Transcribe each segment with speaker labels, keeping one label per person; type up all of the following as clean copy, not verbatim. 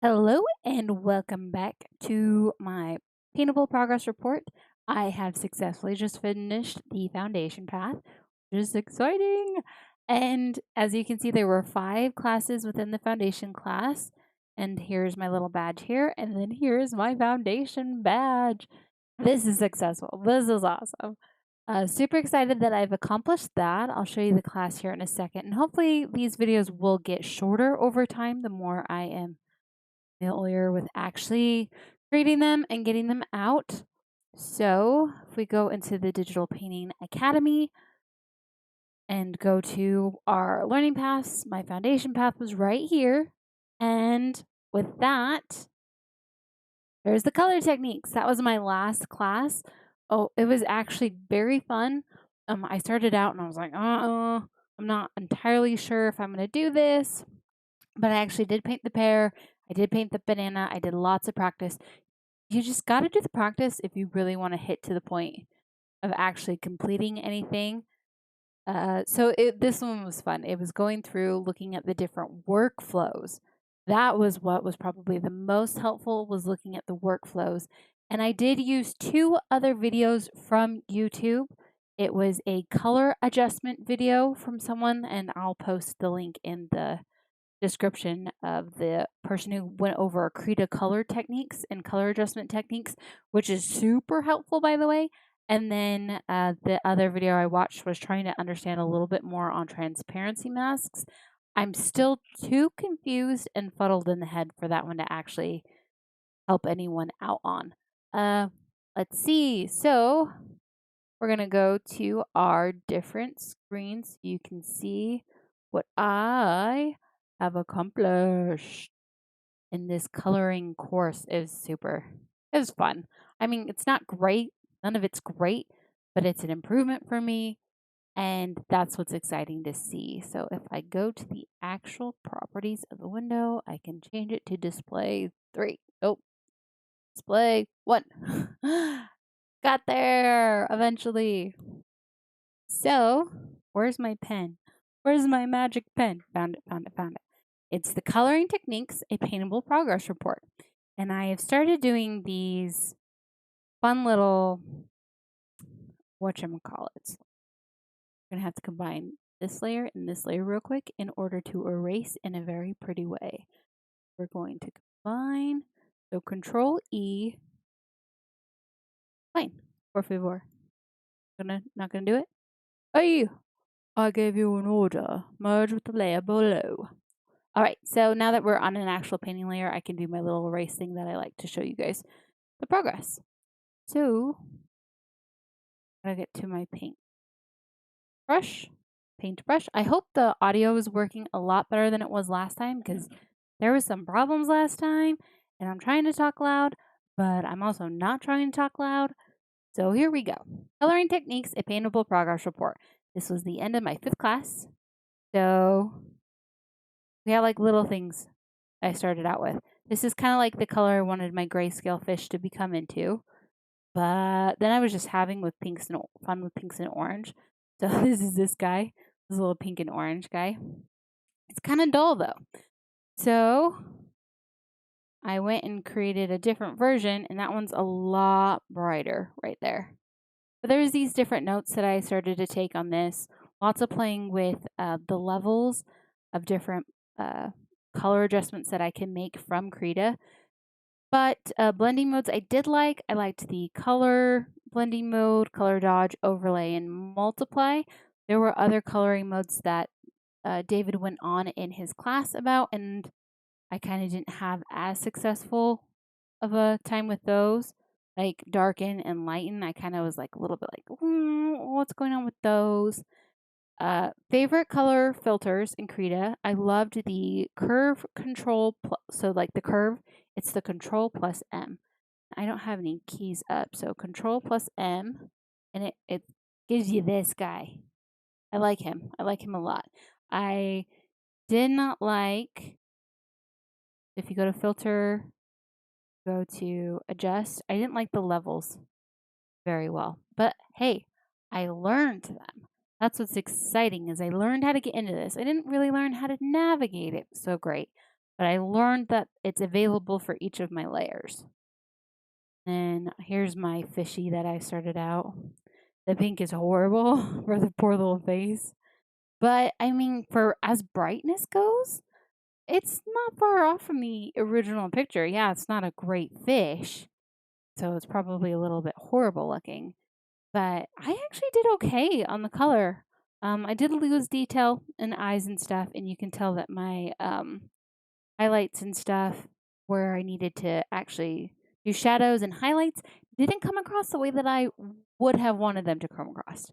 Speaker 1: Hello and welcome back to my Paintable progress report. I have successfully just finished the foundation path, which is exciting. And as you can see, there were 5 classes within the foundation class. And here's my little badge here. And then here's my foundation badge. This is successful. This is awesome. Super excited that I've accomplished that. I'll show you the class here in a second. And hopefully these videos will get shorter over time the more I am familiar with actually creating them and getting them out. So if we go into the Digital Painting Academy and go to our learning paths, my foundation path was right here. And with that, there's the color techniques. That was my last class. Oh, it was actually very fun. I started out and I was like, I'm not entirely sure if I'm going to do this, but I actually did paint the pear. I did paint the banana. I did lots of practice. You just got to do the practice if you really want to hit to the point of actually completing anything. This one was fun. It was going through looking at the different workflows. That was what was probably the most helpful, was looking at the workflows. And I did use 2 other videos from YouTube. It was a color adjustment video from someone, and I'll post the link in the description of the person who went over Krita color techniques and color adjustment techniques, which is super helpful, by the way. And then the other video I watched was trying to understand a little bit more on transparency masks. I'm still too confused and fuddled in the head for that one to actually help anyone out on. Let's see. So we're going to go to our different screens so you can see what I have accomplished in this coloring course. It was fun. I mean, it's not great. None of it's great, but it's an improvement for me. And that's what's exciting to see. So if I go to the actual properties of the window, I can change it to display 3. Oh, display 1. Got there eventually. So, where's my pen? Where's my magic pen? Found it, found it, found it. It's the Coloring Techniques, a Paintable Progress Report. And I have started doing these fun little, whatchamacallits. I'm going to have to combine this layer and this layer real quick in order to erase in a very pretty way. We're going to combine. So Control E. Fine. Por favor. Not gonna do it? Hey, I gave you an order. Merge with the layer below. All right, so now that we're on an actual painting layer, I can do my little erase thing that I like to show you guys the progress. So, I'm gonna get to my paint brush. I hope the audio is working a lot better than it was last time, because there was some problems last time, and I'm trying to talk loud, but I'm also not trying to talk loud. So here we go. Coloring Techniques, a Paintable Progress Report. This was the end of my 5th class. So we have like little things I started out with. This is kind of like the color I wanted my grayscale fish to become into. But then I was just having fun with pinks and orange. So this is this guy, this little pink and orange guy. It's kind of dull though. So I went and created a different version, and that one's a lot brighter right there. But there's these different notes that I started to take on this. Lots of playing with the levels of different color adjustments that I can make from Krita. But blending modes I did like. I liked the color blending mode, color dodge, overlay, and multiply. There were other coloring modes that David went on in his class about, and I kind of didn't have as successful of a time with those. Like darken and lighten, I kind of was like a little bit like, what's going on with those? Favorite color filters in Krita. I loved the curve control. So like the curve, it's the control plus M. I don't have any keys up, so control plus M, and it gives you this guy. I like him. I like him a lot. I did not like, if you go to filter, go to adjust, I didn't like the levels very well. But hey, I learned them. That's what's exciting, is I learned how to get into this. I didn't really learn how to navigate it so great, but I learned that it's available for each of my layers. And here's my fishy that I started out. The pink is horrible for the poor little face. But I mean, for as brightness goes, it's not far off from the original picture. Yeah, it's not a great fish, so it's probably a little bit horrible looking. But I actually did okay on the color. I did lose detail in eyes and stuff, and you can tell that my highlights and stuff where I needed to actually do shadows and highlights didn't come across the way that I would have wanted them to come across.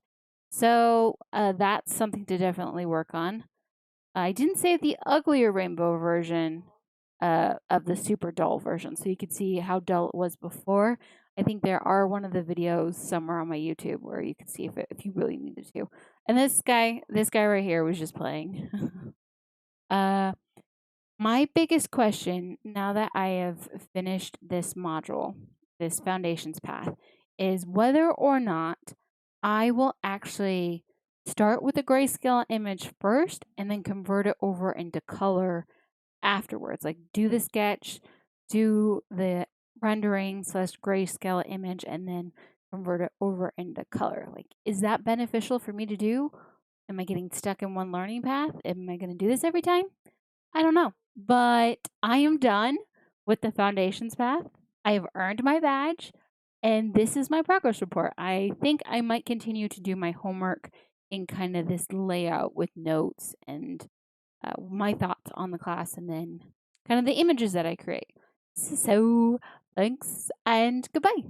Speaker 1: So that's something to definitely work on. I didn't save the uglier rainbow version of the super dull version, so you could see how dull it was before. I think there are one of the videos somewhere on my YouTube where you could see if you really needed to. And this guy right here was just playing. uh, my biggest question now that I have finished this module, this foundations path, is whether or not I will actually start with a grayscale image first and then convert it over into color afterwards. Like do the sketch, do the rendering slash grayscale image, and then convert it over into color. Like, is that beneficial for me to do? Am I getting stuck in one learning path? Am I going to do this every time? I don't know, but I am done with the foundations path. I have earned my badge, and this is my progress report. I think I might continue to do my homework in kind of this layout with notes and my thoughts on the class, and then kind of the images that I create. So, thanks and goodbye.